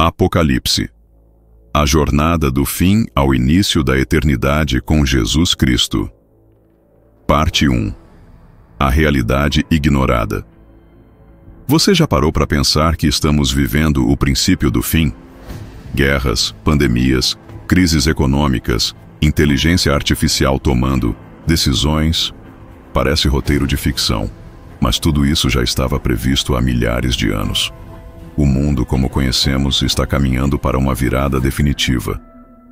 Apocalipse. A jornada do fim ao início da eternidade com Jesus Cristo. Parte 1. A realidade ignorada. Você já parou para pensar que estamos vivendo o princípio do fim? Guerras, pandemias, crises econômicas, inteligência artificial tomando decisões. Parece roteiro de ficção, mas tudo isso já estava previsto há milhares de anos. O mundo, como conhecemos, está caminhando para uma virada definitiva.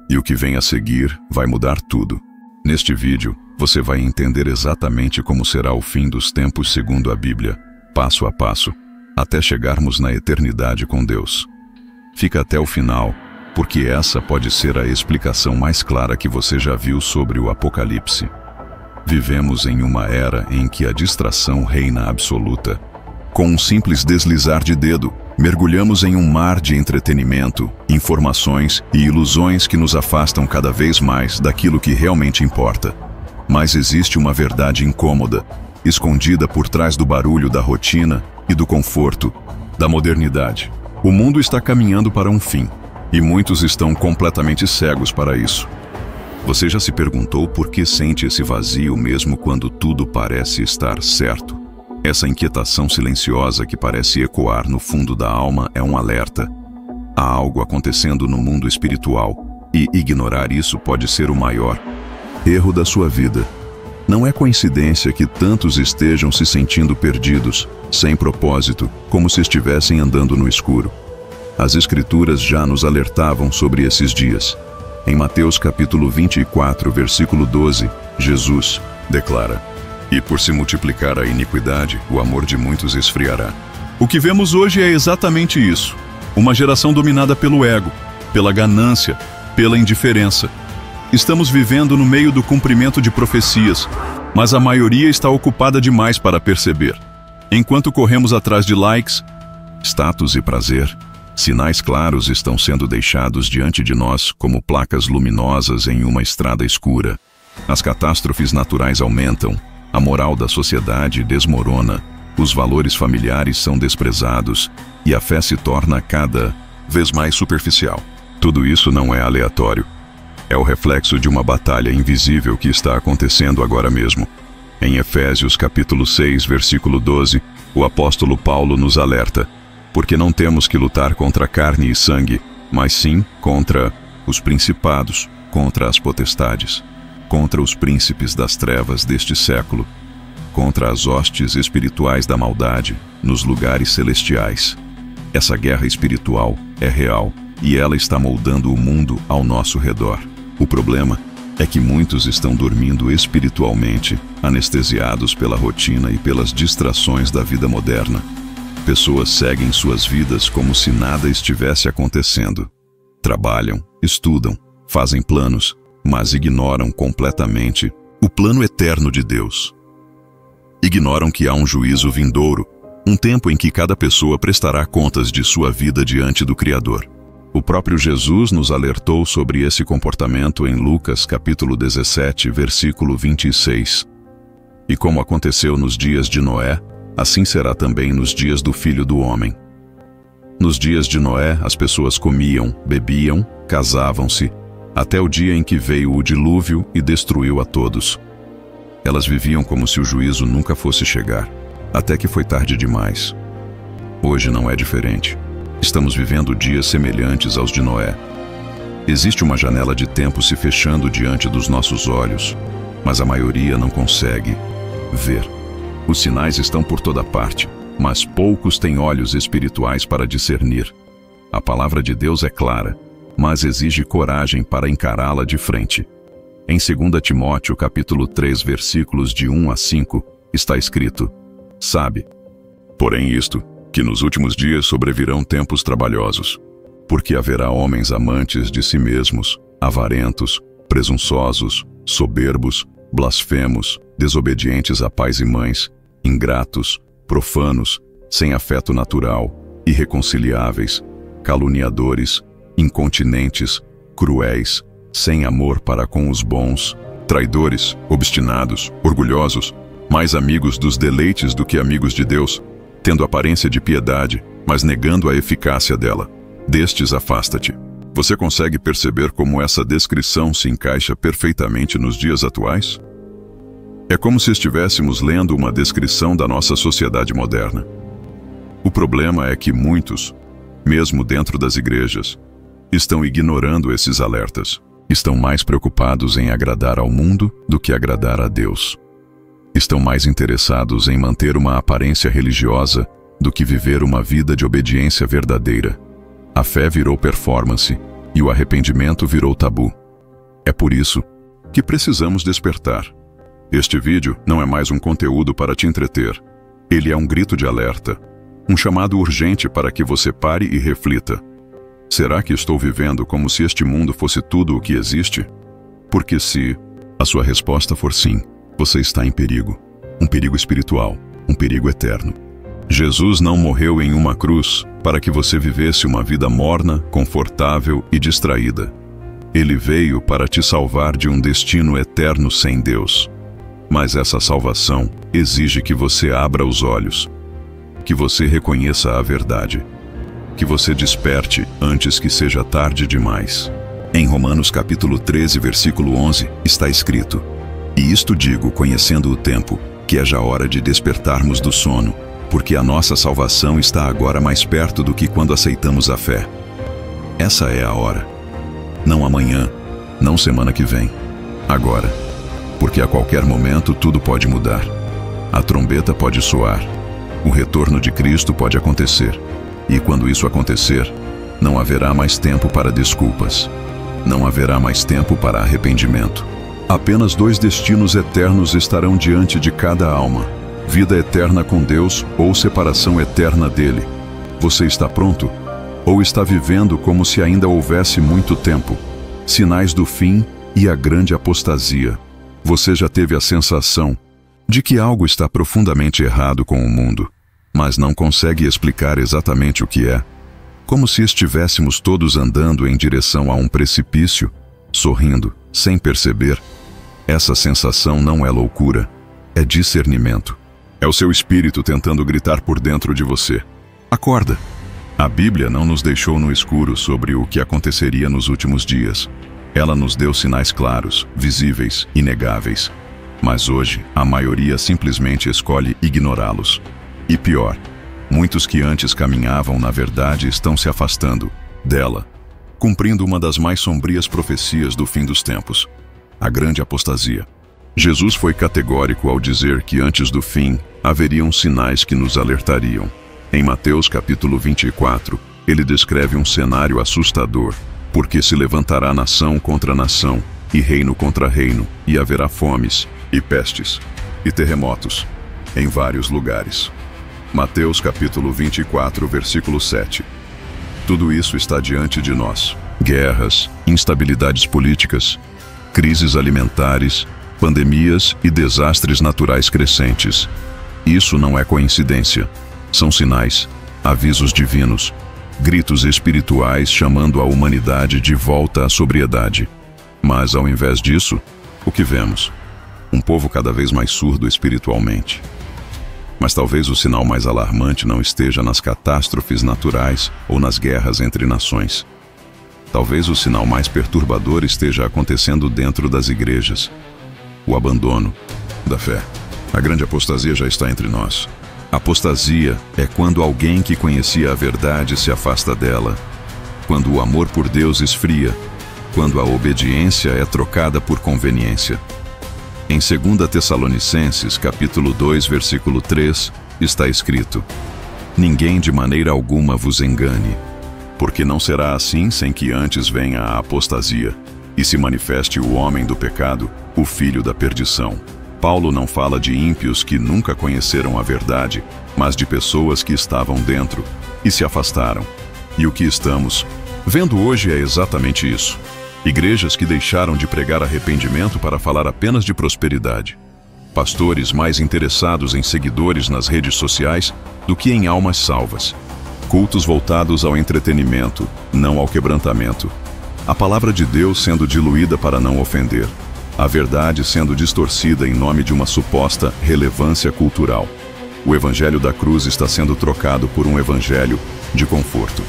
E o que vem a seguir vai mudar tudo. Neste vídeo, você vai entender exatamente como será o fim dos tempos segundo a Bíblia, passo a passo, até chegarmos na eternidade com Deus. Fica até o final, porque essa pode ser a explicação mais clara que você já viu sobre o Apocalipse. Vivemos em uma era em que a distração reina absoluta. Com um simples deslizar de dedo, mergulhamos em um mar de entretenimento, informações e ilusões que nos afastam cada vez mais daquilo que realmente importa. Mas existe uma verdade incômoda, escondida por trás do barulho da rotina e do conforto da modernidade. O mundo está caminhando para um fim, e muitos estão completamente cegos para isso. Você já se perguntou por que sente esse vazio mesmo quando tudo parece estar certo? Essa inquietação silenciosa que parece ecoar no fundo da alma é um alerta. Há algo acontecendo no mundo espiritual, e ignorar isso pode ser o maior erro da sua vida. Não é coincidência que tantos estejam se sentindo perdidos, sem propósito, como se estivessem andando no escuro. As Escrituras já nos alertavam sobre esses dias. Em Mateus capítulo 24, versículo 12, Jesus declara: "E por se multiplicar a iniquidade, o amor de muitos esfriará." O que vemos hoje é exatamente isso. Uma geração dominada pelo ego, pela ganância, pela indiferença. Estamos vivendo no meio do cumprimento de profecias, mas a maioria está ocupada demais para perceber. Enquanto corremos atrás de likes, status e prazer, sinais claros estão sendo deixados diante de nós como placas luminosas em uma estrada escura. As catástrofes naturais aumentam, a moral da sociedade desmorona, os valores familiares são desprezados e a fé se torna cada vez mais superficial. Tudo isso não é aleatório. É o reflexo de uma batalha invisível que está acontecendo agora mesmo. Em Efésios capítulo 6, versículo 12, o apóstolo Paulo nos alerta: "Porque não temos que lutar contra carne e sangue, mas sim contra os principados, contra as potestades, contra os príncipes das trevas deste século, contra as hostes espirituais da maldade nos lugares celestiais." Essa guerra espiritual é real e ela está moldando o mundo ao nosso redor. O problema é que muitos estão dormindo espiritualmente, anestesiados pela rotina e pelas distrações da vida moderna. Pessoas seguem suas vidas como se nada estivesse acontecendo. Trabalham, estudam, fazem planos, mas ignoram completamente o plano eterno de Deus. Ignoram que há um juízo vindouro, um tempo em que cada pessoa prestará contas de sua vida diante do Criador. O próprio Jesus nos alertou sobre esse comportamento em Lucas capítulo 17, versículo 26. "E como aconteceu nos dias de Noé, assim será também nos dias do Filho do Homem." Nos dias de Noé, as pessoas comiam, bebiam, casavam-se, até o dia em que veio o dilúvio e destruiu a todos. Elas viviam como se o juízo nunca fosse chegar, até que foi tarde demais. Hoje não é diferente. Estamos vivendo dias semelhantes aos de Noé. Existe uma janela de tempo se fechando diante dos nossos olhos, mas a maioria não consegue ver. Os sinais estão por toda parte, mas poucos têm olhos espirituais para discernir. A palavra de Deus é clara, mas exige coragem para encará-la de frente. Em 2 Timóteo capítulo 3, versículos de 1 a 5, está escrito: "Sabe, porém isto, que nos últimos dias sobrevirão tempos trabalhosos, porque haverá homens amantes de si mesmos, avarentos, presunçosos, soberbos, blasfemos, desobedientes a pais e mães, ingratos, profanos, sem afeto natural, irreconciliáveis, caluniadores, incontinentes, cruéis, sem amor para com os bons, traidores, obstinados, orgulhosos, mais amigos dos deleites do que amigos de Deus, tendo aparência de piedade, mas negando a eficácia dela. Destes afasta-te. Você consegue perceber como essa descrição se encaixa perfeitamente nos dias atuais? É como se estivéssemos lendo uma descrição da nossa sociedade moderna. O problema é que muitos, mesmo dentro das igrejas, estão ignorando esses alertas. Estão mais preocupados em agradar ao mundo do que agradar a Deus. Estão mais interessados em manter uma aparência religiosa do que viver uma vida de obediência verdadeira. A fé virou performance e o arrependimento virou tabu. É por isso que precisamos despertar. Este vídeo não é mais um conteúdo para te entreter. Ele é um grito de alerta, um chamado urgente para que você pare e reflita. Será que estou vivendo como se este mundo fosse tudo o que existe? Porque se a sua resposta for sim, você está em perigo. Um perigo espiritual, um perigo eterno. Jesus não morreu em uma cruz para que você vivesse uma vida morna, confortável e distraída. Ele veio para te salvar de um destino eterno sem Deus. Mas essa salvação exige que você abra os olhos, que você reconheça a verdade, que você desperte antes que seja tarde demais. Em Romanos capítulo 13, versículo 11, está escrito: "E isto digo, conhecendo o tempo, que é já hora de despertarmos do sono, porque a nossa salvação está agora mais perto do que quando aceitamos a fé." Essa é a hora. Não amanhã, não semana que vem. Agora. Porque a qualquer momento tudo pode mudar. A trombeta pode soar. O retorno de Cristo pode acontecer. E quando isso acontecer, não haverá mais tempo para desculpas. Não haverá mais tempo para arrependimento. Apenas dois destinos eternos estarão diante de cada alma: vida eterna com Deus ou separação eterna dele. Você está pronto? Ou está vivendo como se ainda houvesse muito tempo? Sinais do fim e a grande apostasia. Você já teve a sensação de que algo está profundamente errado com o mundo, mas não consegue explicar exatamente o que é? Como se estivéssemos todos andando em direção a um precipício, sorrindo, sem perceber. Essa sensação não é loucura, é discernimento. É o seu espírito tentando gritar por dentro de você: acorda! A Bíblia não nos deixou no escuro sobre o que aconteceria nos últimos dias. Ela nos deu sinais claros, visíveis, inegáveis. Mas hoje, a maioria simplesmente escolhe ignorá-los. E pior, muitos que antes caminhavam na verdade estão se afastando dela, cumprindo uma das mais sombrias profecias do fim dos tempos: a grande apostasia. Jesus foi categórico ao dizer que antes do fim haveriam sinais que nos alertariam. Em Mateus capítulo 24, ele descreve um cenário assustador: porque se levantará nação contra nação, e reino contra reino, e haverá fomes, e pestes, e terremotos, em vários lugares. Mateus capítulo 24, versículo 7. Tudo isso está diante de nós: guerras, instabilidades políticas, crises alimentares, pandemias e desastres naturais crescentes. Isso não é coincidência. São sinais, avisos divinos, gritos espirituais chamando a humanidade de volta à sobriedade. Mas, ao invés disso, o que vemos? Um povo cada vez mais surdo espiritualmente. Mas talvez o sinal mais alarmante não esteja nas catástrofes naturais ou nas guerras entre nações. Talvez o sinal mais perturbador esteja acontecendo dentro das igrejas: o abandono da fé. A grande apostasia já está entre nós. Apostasia é quando alguém que conhecia a verdade se afasta dela, quando o amor por Deus esfria, quando a obediência é trocada por conveniência. Em 2 Tessalonicenses, capítulo 2, versículo 3, está escrito: "Ninguém de maneira alguma vos engane, porque não será assim sem que antes venha a apostasia, e se manifeste o homem do pecado, o filho da perdição." Paulo não fala de ímpios que nunca conheceram a verdade, mas de pessoas que estavam dentro e se afastaram. E o que estamos vendo hoje é exatamente isso: igrejas que deixaram de pregar arrependimento para falar apenas de prosperidade. Pastores mais interessados em seguidores nas redes sociais do que em almas salvas. Cultos voltados ao entretenimento, não ao quebrantamento. A palavra de Deus sendo diluída para não ofender. A verdade sendo distorcida em nome de uma suposta relevância cultural. O evangelho da cruz está sendo trocado por um evangelho de conforto.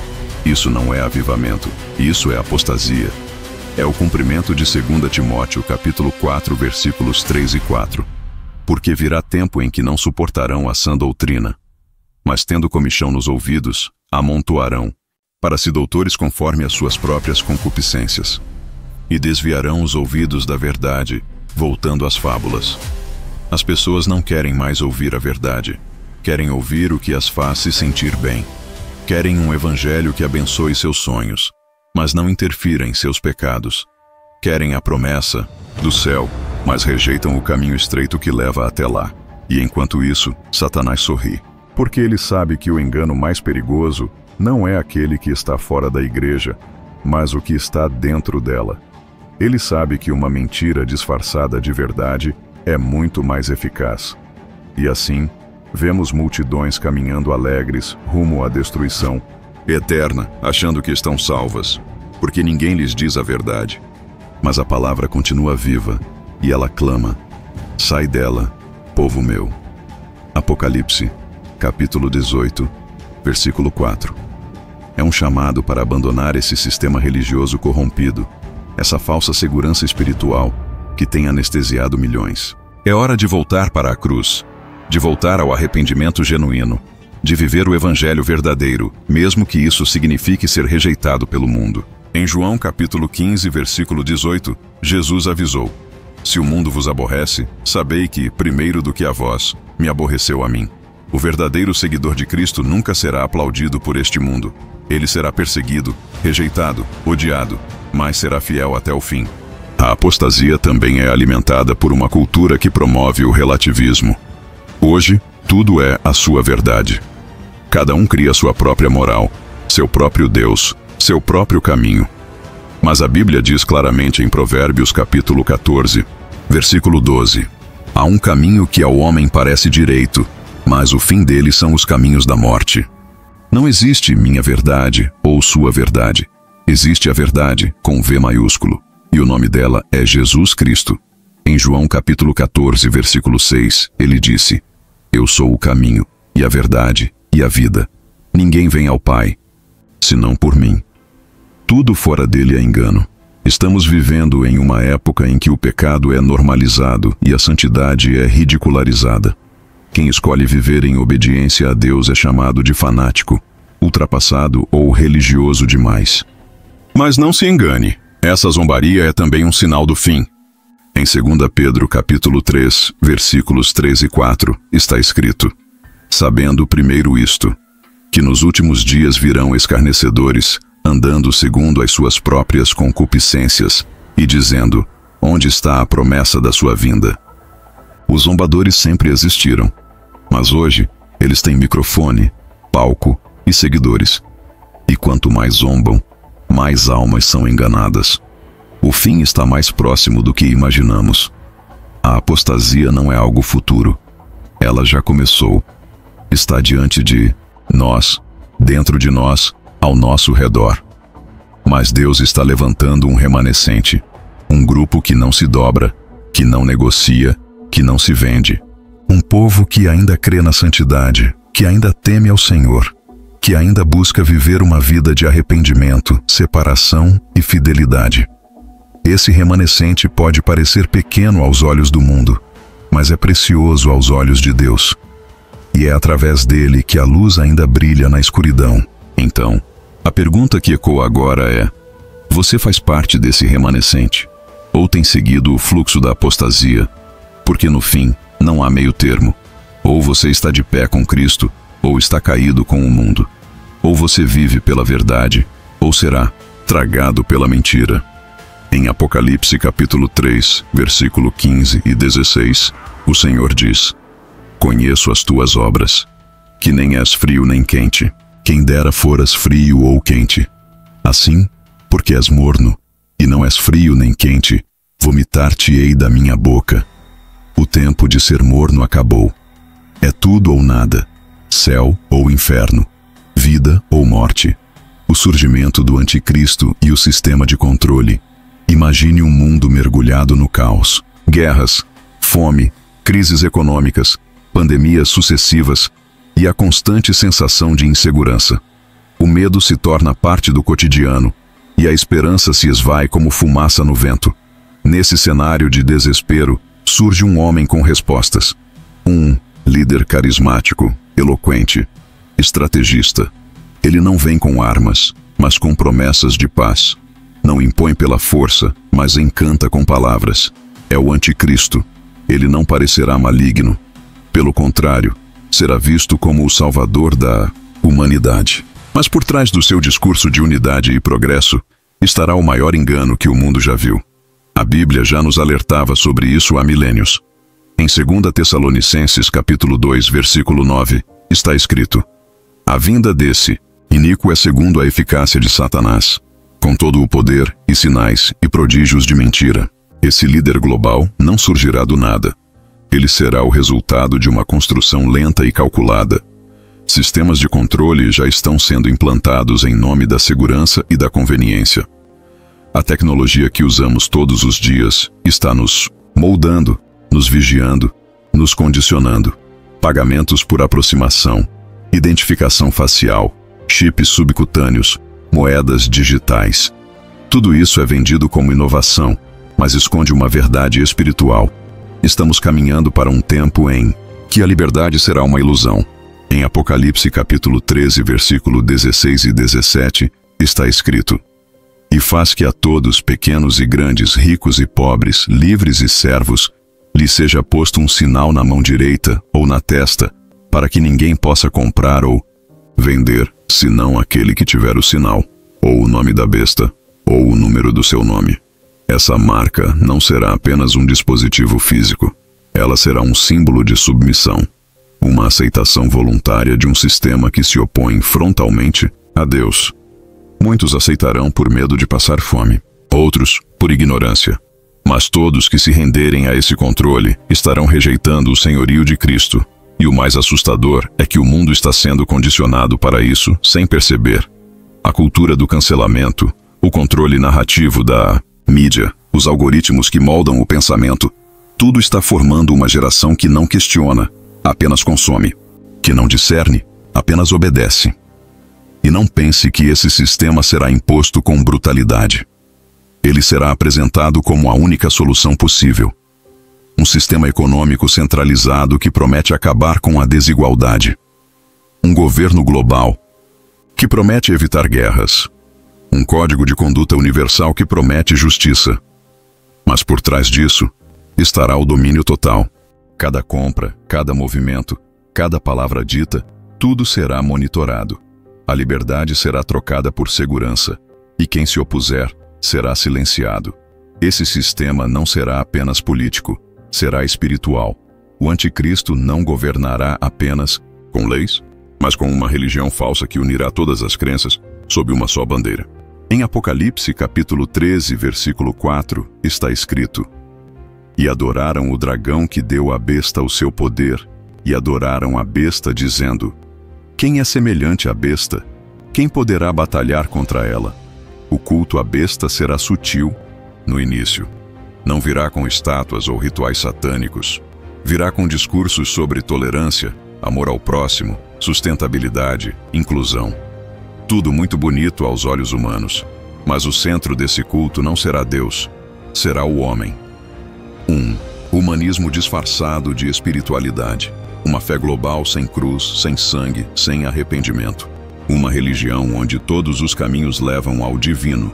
Isso não é avivamento, isso é apostasia. É o cumprimento de 2 Timóteo capítulo 4, versículos 3 e 4. Porque virá tempo em que não suportarão a sã doutrina, mas tendo comichão nos ouvidos, amontoarão, para se doutores conforme as suas próprias concupiscências. E desviarão os ouvidos da verdade, voltando às fábulas. As pessoas não querem mais ouvir a verdade. Querem ouvir o que as faz se sentir bem. Querem um evangelho que abençoe seus sonhos, mas não interfira em seus pecados. Querem a promessa do céu, mas rejeitam o caminho estreito que leva até lá. E enquanto isso, Satanás sorri, porque ele sabe que o engano mais perigoso não é aquele que está fora da igreja, mas o que está dentro dela. Ele sabe que uma mentira disfarçada de verdade é muito mais eficaz. E assim, vemos multidões caminhando alegres rumo à destruição eterna, achando que estão salvas, porque ninguém lhes diz a verdade. Mas a palavra continua viva, e ela clama: sai dela, povo meu. Apocalipse, capítulo 18, versículo 4. É um chamado para abandonar esse sistema religioso corrompido, essa falsa segurança espiritual que tem anestesiado milhões. É hora de voltar para a cruz, de voltar ao arrependimento genuíno, de viver o evangelho verdadeiro, mesmo que isso signifique ser rejeitado pelo mundo. Em João capítulo 15, versículo 18, Jesus avisou: se o mundo vos aborrece, sabei que, primeiro do que a vós, me aborreceu a mim. O verdadeiro seguidor de Cristo nunca será aplaudido por este mundo. Ele será perseguido, rejeitado, odiado, mas será fiel até o fim. A apostasia também é alimentada por uma cultura que promove o relativismo. Hoje, tudo é a sua verdade. Cada um cria sua própria moral, seu próprio Deus, seu próprio caminho. Mas a Bíblia diz claramente em Provérbios capítulo 14, versículo 12: há um caminho que ao homem parece direito, mas o fim dele são os caminhos da morte. Não existe minha verdade ou sua verdade. Existe a verdade com V maiúsculo, e o nome dela é Jesus Cristo. Em João capítulo 14, versículo 6, ele disse: eu sou o caminho, e a verdade, e a vida. Ninguém vem ao Pai, senão por mim. Tudo fora dele é engano. Estamos vivendo em uma época em que o pecado é normalizado e a santidade é ridicularizada. Quem escolhe viver em obediência a Deus é chamado de fanático, ultrapassado ou religioso demais. Mas não se engane, essa zombaria é também um sinal do fim. Em 2 Pedro capítulo 3, versículos 3 e 4, está escrito: sabendo primeiro isto, que nos últimos dias virão escarnecedores, andando segundo as suas próprias concupiscências, e dizendo: onde está a promessa da sua vinda? Os zombadores sempre existiram, mas hoje eles têm microfone, palco e seguidores. E quanto mais zombam, mais almas são enganadas. O fim está mais próximo do que imaginamos. A apostasia não é algo futuro. Ela já começou. Está diante de nós, dentro de nós, ao nosso redor. Mas Deus está levantando um remanescente, um grupo que não se dobra, que não negocia, que não se vende. Um povo que ainda crê na santidade, que ainda teme ao Senhor, que ainda busca viver uma vida de arrependimento, separação e fidelidade. Esse remanescente pode parecer pequeno aos olhos do mundo, mas é precioso aos olhos de Deus. E é através dele que a luz ainda brilha na escuridão. Então, a pergunta que ecoa agora é: você faz parte desse remanescente? Ou tem seguido o fluxo da apostasia? Porque no fim, não há meio termo. Ou você está de pé com Cristo, ou está caído com o mundo. Ou você vive pela verdade, ou será tragado pela mentira. Em Apocalipse capítulo 3, versículo 15 e 16, o Senhor diz: conheço as tuas obras, que nem és frio nem quente. Quem dera foras frio ou quente. Assim, porque és morno, e não és frio nem quente, vomitar-te-ei da minha boca. O tempo de ser morno acabou. É tudo ou nada, céu ou inferno, vida ou morte. O surgimento do anticristo e o sistema de controle. Imagine um mundo mergulhado no caos. Guerras, fome, crises econômicas, pandemias sucessivas e a constante sensação de insegurança. O medo se torna parte do cotidiano, e a esperança se esvai como fumaça no vento. Nesse cenário de desespero, surge um homem com respostas. Um líder carismático, eloquente, estrategista. Ele não vem com armas, mas com promessas de paz. Não impõe pela força, mas encanta com palavras. É o anticristo. Ele não parecerá maligno. Pelo contrário, será visto como o salvador da humanidade. Mas por trás do seu discurso de unidade e progresso, estará o maior engano que o mundo já viu. A Bíblia já nos alertava sobre isso há milênios. Em 2 Tessalonicenses capítulo 2, versículo 9, está escrito: a vinda desse iníquo é segundo a eficácia de Satanás, com todo o poder e sinais e prodígios de mentira. Esse líder global não surgirá do nada. Ele será o resultado de uma construção lenta e calculada. Sistemas de controle já estão sendo implantados em nome da segurança e da conveniência. A tecnologia que usamos todos os dias está nos moldando, nos vigiando, nos condicionando. Pagamentos por aproximação, identificação facial, chips subcutâneos, moedas digitais. Tudo isso é vendido como inovação, mas esconde uma verdade espiritual. Estamos caminhando para um tempo em que a liberdade será uma ilusão. Em Apocalipse capítulo 13, versículo 16 e 17, está escrito: e faz que a todos, pequenos e grandes, ricos e pobres, livres e servos, lhe seja posto um sinal na mão direita ou na testa, para que ninguém possa comprar ou vender, senão aquele que tiver o sinal, ou o nome da besta, ou o número do seu nome. Essa marca não será apenas um dispositivo físico. Ela será um símbolo de submissão, uma aceitação voluntária de um sistema que se opõe frontalmente a Deus. Muitos aceitarão por medo de passar fome, outros por ignorância. Mas todos que se renderem a esse controle estarão rejeitando o senhorio de Cristo. E o mais assustador é que o mundo está sendo condicionado para isso sem perceber. A cultura do cancelamento, o controle narrativo da mídia, os algoritmos que moldam o pensamento, tudo está formando uma geração que não questiona, apenas consome, que não discerne, apenas obedece. E não pense que esse sistema será imposto com brutalidade. Ele será apresentado como a única solução possível. Um sistema econômico centralizado que promete acabar com a desigualdade. Um governo global que promete evitar guerras. Um código de conduta universal que promete justiça. Mas por trás disso estará o domínio total. Cada compra, cada movimento, cada palavra dita, tudo será monitorado. A liberdade será trocada por segurança, e quem se opuser será silenciado. Esse sistema não será apenas político, será espiritual. O anticristo não governará apenas com leis, mas com uma religião falsa que unirá todas as crenças sob uma só bandeira. Em Apocalipse capítulo 13, versículo 4, está escrito: e adoraram o dragão que deu à besta o seu poder, e adoraram a besta dizendo: quem é semelhante à besta? Quem poderá batalhar contra ela? O culto à besta será sutil no início. Não virá com estátuas ou rituais satânicos. Virá com discursos sobre tolerância, amor ao próximo, sustentabilidade, inclusão. Tudo muito bonito aos olhos humanos. Mas o centro desse culto não será Deus, será o homem. Humanismo disfarçado de espiritualidade. Uma fé global sem cruz, sem sangue, sem arrependimento. Uma religião onde todos os caminhos levam ao divino,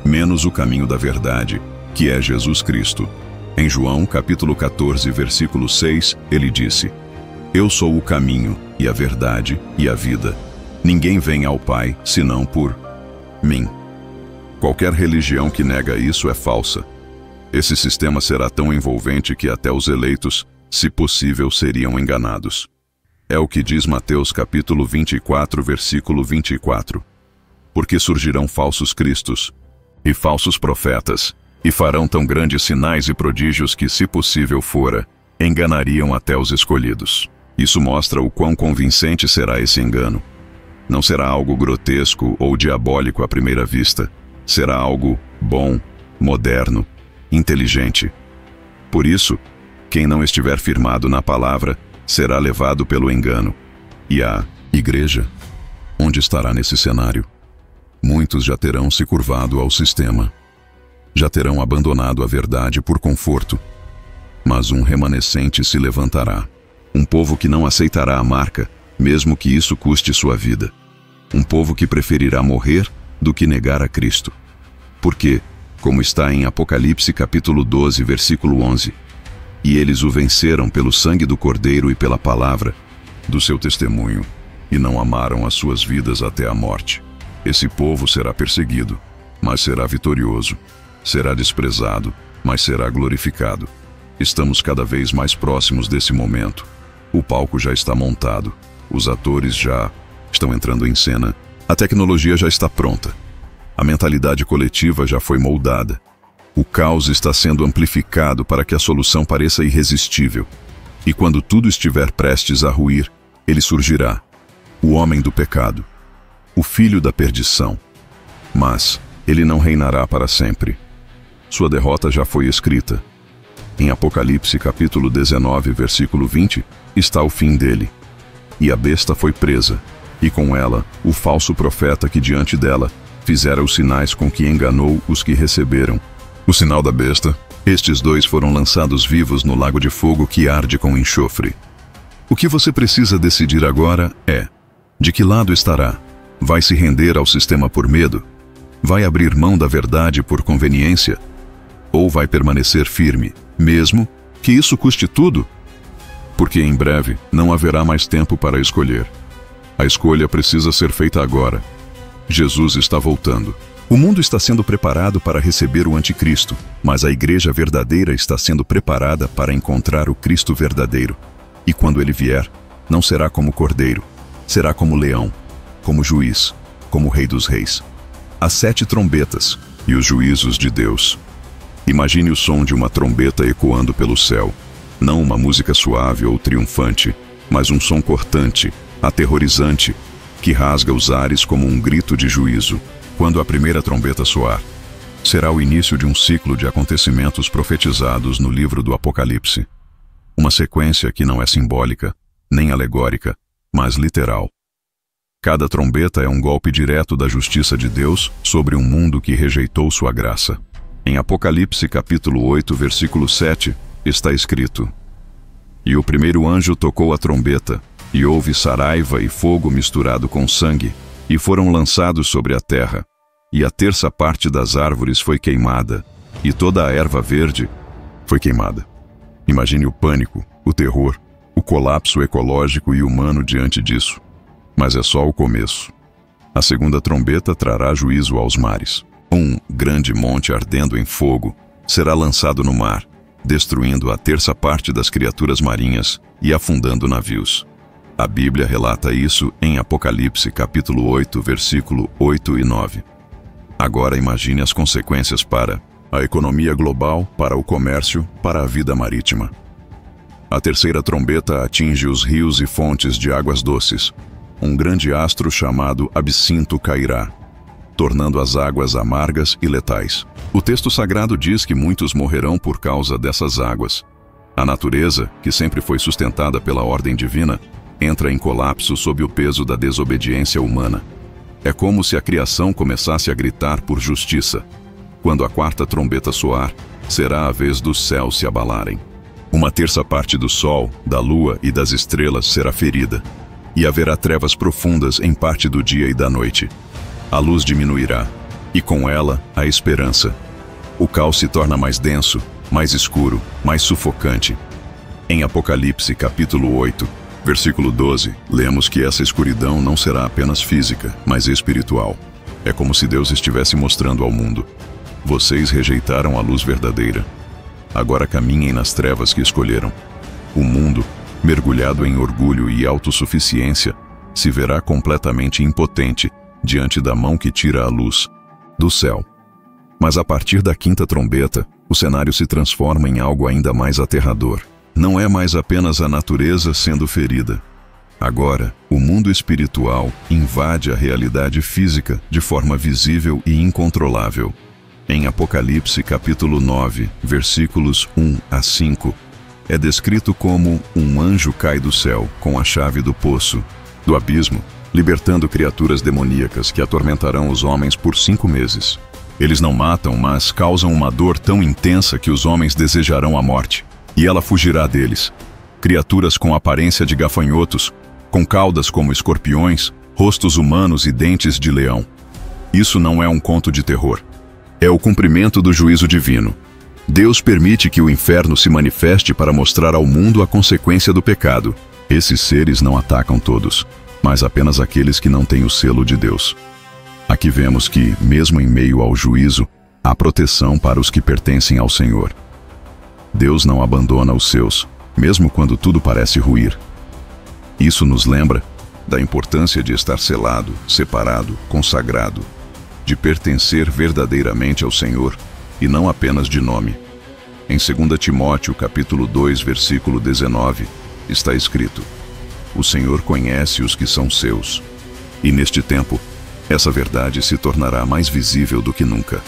menos o caminho da verdade, que é Jesus Cristo. Em João, capítulo 14, versículo 6, ele disse: eu sou o caminho, e a verdade, e a vida. Ninguém vem ao Pai, senão por mim. Qualquer religião que nega isso é falsa. Esse sistema será tão envolvente que até os eleitos, se possível, seriam enganados. É o que diz Mateus capítulo 24, versículo 24. Porque surgirão falsos cristos e falsos profetas, e farão tão grandes sinais e prodígios que, se possível fora, enganariam até os escolhidos. Isso mostra o quão convincente será esse engano. Não será algo grotesco ou diabólico à primeira vista. Será algo bom, moderno, inteligente. Por isso, quem não estiver firmado na palavra será levado pelo engano. E a igreja onde estará nesse cenário? Muitos já terão se curvado ao sistema. Já terão abandonado a verdade por conforto. Mas um remanescente se levantará. Um povo que não aceitará a marca, mesmo que isso custe sua vida. Um povo que preferirá morrer do que negar a Cristo. Porque, como está em Apocalipse capítulo 12, versículo 11, e eles o venceram pelo sangue do Cordeiro e pela palavra do seu testemunho, e não amaram as suas vidas até a morte. Esse povo será perseguido, mas será vitorioso. Será desprezado, mas será glorificado. Estamos cada vez mais próximos desse momento. O palco já está montado. Os atores já estão entrando em cena. A tecnologia já está pronta. A mentalidade coletiva já foi moldada. O caos está sendo amplificado para que a solução pareça irresistível. E quando tudo estiver prestes a ruir, ele surgirá, o homem do pecado, o filho da perdição. Mas ele não reinará para sempre. Sua derrota já foi escrita. Em Apocalipse capítulo 19, versículo 20, está o fim dele. E a besta foi presa, e com ela o falso profeta que diante dela fizera os sinais com que enganou os que receberam o sinal da besta. Estes dois foram lançados vivos no lago de fogo que arde com enxofre. O que você precisa decidir agora é: de que lado estará? Vai se render ao sistema por medo? Vai abrir mão da verdade por conveniência? Ou vai permanecer firme, mesmo que isso custe tudo? Porque em breve não haverá mais tempo para escolher. A escolha precisa ser feita agora. Jesus está voltando. O mundo está sendo preparado para receber o anticristo, mas a igreja verdadeira está sendo preparada para encontrar o Cristo verdadeiro. E quando ele vier, não será como cordeiro, será como leão, como juiz, como rei dos reis. As 7 trombetas e os juízos de Deus. Imagine o som de uma trombeta ecoando pelo céu. Não uma música suave ou triunfante, mas um som cortante, aterrorizante, que rasga os ares como um grito de juízo. Quando a primeira trombeta soar, será o início de um ciclo de acontecimentos profetizados no livro do Apocalipse. Uma sequência que não é simbólica, nem alegórica, mas literal. Cada trombeta é um golpe direto da justiça de Deus sobre um mundo que rejeitou sua graça. Em Apocalipse capítulo 8, versículo 7, está escrito: E o primeiro anjo tocou a trombeta, e houve saraiva e fogo misturado com sangue, e foram lançados sobre a terra, e a terça parte das árvores foi queimada, e toda a erva verde foi queimada. Imagine o pânico, o terror, o colapso ecológico e humano diante disso. Mas é só o começo. A segunda trombeta trará juízo aos mares. Um grande monte ardendo em fogo será lançado no mar, destruindo a terça parte das criaturas marinhas e afundando navios. A Bíblia relata isso em Apocalipse capítulo 8, versículo 8 e 9. Agora imagine as consequências para a economia global, para o comércio, para a vida marítima. A terceira trombeta atinge os rios e fontes de águas doces. Um grande astro chamado Absinto cairá, tornando as águas amargas e letais. O texto sagrado diz que muitos morrerão por causa dessas águas. A natureza, que sempre foi sustentada pela ordem divina, entra em colapso sob o peso da desobediência humana. É como se a criação começasse a gritar por justiça. Quando a quarta trombeta soar, será a vez dos céus se abalarem. Uma terça parte do sol, da lua e das estrelas será ferida, e haverá trevas profundas em parte do dia e da noite. A luz diminuirá, e com ela a esperança. O caos se torna mais denso, mais escuro, mais sufocante. Em Apocalipse capítulo 8, versículo 12, lemos que essa escuridão não será apenas física, mas espiritual. É como se Deus estivesse mostrando ao mundo: vocês rejeitaram a luz verdadeira. Agora caminhem nas trevas que escolheram. O mundo, mergulhado em orgulho e autossuficiência, se verá completamente impotente diante da mão que tira a luz do céu. Mas a partir da quinta trombeta, o cenário se transforma em algo ainda mais aterrador. Não é mais apenas a natureza sendo ferida. Agora, o mundo espiritual invade a realidade física de forma visível e incontrolável. Em Apocalipse capítulo 9, versículos 1 a 5, é descrito como um anjo cai do céu com a chave do poço, do abismo, libertando criaturas demoníacas que atormentarão os homens por 5 meses. Eles não matam, mas causam uma dor tão intensa que os homens desejarão a morte, e ela fugirá deles. Criaturas com aparência de gafanhotos, com caudas como escorpiões, rostos humanos e dentes de leão. Isso não é um conto de terror. É o cumprimento do juízo divino. Deus permite que o inferno se manifeste para mostrar ao mundo a consequência do pecado. Esses seres não atacam todos, mas apenas aqueles que não têm o selo de Deus. Aqui vemos que, mesmo em meio ao juízo, há proteção para os que pertencem ao Senhor. Deus não abandona os seus, mesmo quando tudo parece ruir. Isso nos lembra da importância de estar selado, separado, consagrado, de pertencer verdadeiramente ao Senhor e não apenas de nome. Em 2 Timóteo, capítulo 2, versículo 19, está escrito: o Senhor conhece os que são seus. E neste tempo, essa verdade se tornará mais visível do que nunca.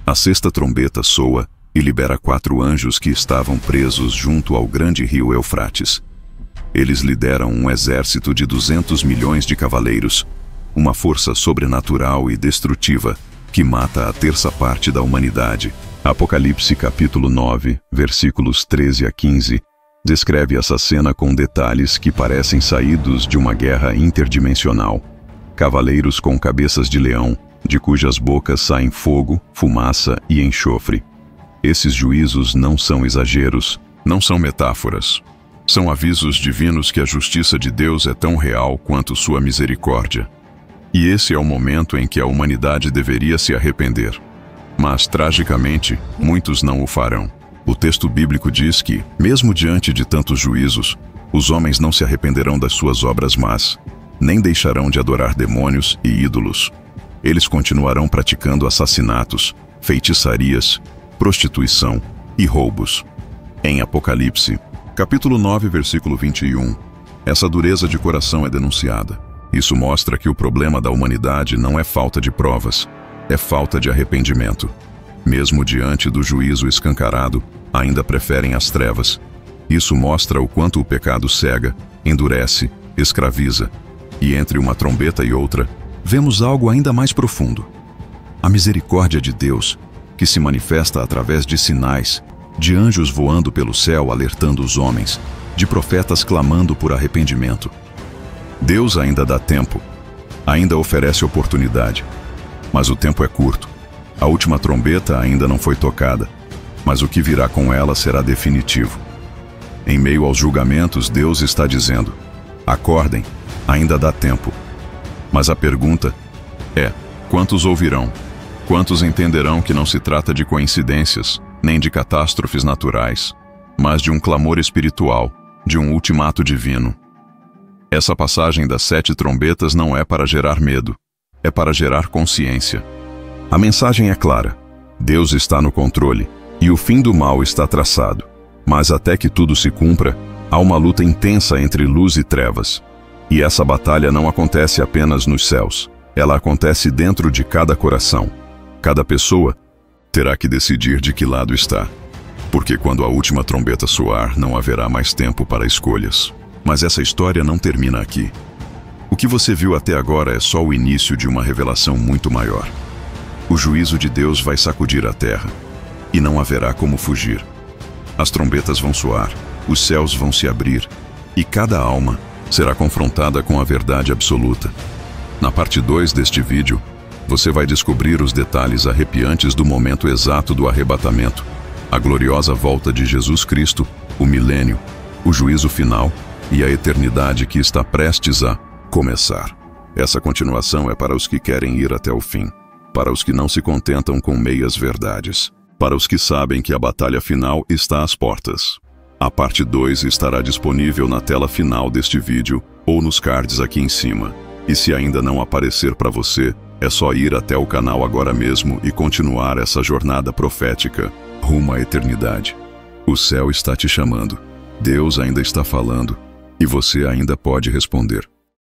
A 6ª trombeta soa e libera 4 anjos que estavam presos junto ao grande rio Eufrates. Eles lideram um exército de 200 milhões de cavaleiros, uma força sobrenatural e destrutiva que mata a 1/3 da humanidade. Apocalipse capítulo 9, versículos 13 a 15, descreve essa cena com detalhes que parecem saídos de uma guerra interdimensional. Cavaleiros com cabeças de leão, de cujas bocas saem fogo, fumaça e enxofre. Esses juízos não são exageros, não são metáforas. São avisos divinos que a justiça de Deus é tão real quanto sua misericórdia. E esse é o momento em que a humanidade deveria se arrepender. Mas, tragicamente, muitos não o farão. O texto bíblico diz que, mesmo diante de tantos juízos, os homens não se arrependerão das suas obras más, nem deixarão de adorar demônios e ídolos. Eles continuarão praticando assassinatos, feitiçarias, prostituição e roubos. Em Apocalipse, capítulo 9, versículo 21, essa dureza de coração é denunciada. Isso mostra que o problema da humanidade não é falta de provas, é falta de arrependimento. Mesmo diante do juízo escancarado, ainda preferem as trevas. Isso mostra o quanto o pecado cega, endurece, escraviza. E entre uma trombeta e outra, vemos algo ainda mais profundo. A misericórdia de Deus, que se manifesta através de sinais, de anjos voando pelo céu alertando os homens, de profetas clamando por arrependimento. Deus ainda dá tempo, ainda oferece oportunidade. Mas o tempo é curto. A última trombeta ainda não foi tocada, mas o que virá com ela será definitivo. Em meio aos julgamentos, Deus está dizendo: acordem, ainda dá tempo. Mas a pergunta é: quantos ouvirão? Quantos entenderão que não se trata de coincidências, nem de catástrofes naturais, mas de um clamor espiritual, de um ultimato divino? Essa passagem das 7 trombetas não é para gerar medo, é para gerar consciência. A mensagem é clara: Deus está no controle e o fim do mal está traçado. Mas até que tudo se cumpra, há uma luta intensa entre luz e trevas. E essa batalha não acontece apenas nos céus, ela acontece dentro de cada coração. Cada pessoa terá que decidir de que lado está, porque quando a última trombeta soar, não haverá mais tempo para escolhas. Mas essa história não termina aqui. O que você viu até agora é só o início de uma revelação muito maior. O juízo de Deus vai sacudir a terra, e não haverá como fugir. As trombetas vão soar, os céus vão se abrir, e cada alma será confrontada com a verdade absoluta. Na parte 2 deste vídeo, você vai descobrir os detalhes arrepiantes do momento exato do arrebatamento, a gloriosa volta de Jesus Cristo, o milênio, o juízo final e a eternidade que está prestes a começar. Essa continuação é para os que querem ir até o fim, para os que não se contentam com meias verdades, para os que sabem que a batalha final está às portas. A parte 2 estará disponível na tela final deste vídeo ou nos cards aqui em cima. E se ainda não aparecer para você, é só ir até o canal agora mesmo e continuar essa jornada profética rumo à eternidade. O céu está te chamando, Deus ainda está falando, e você ainda pode responder.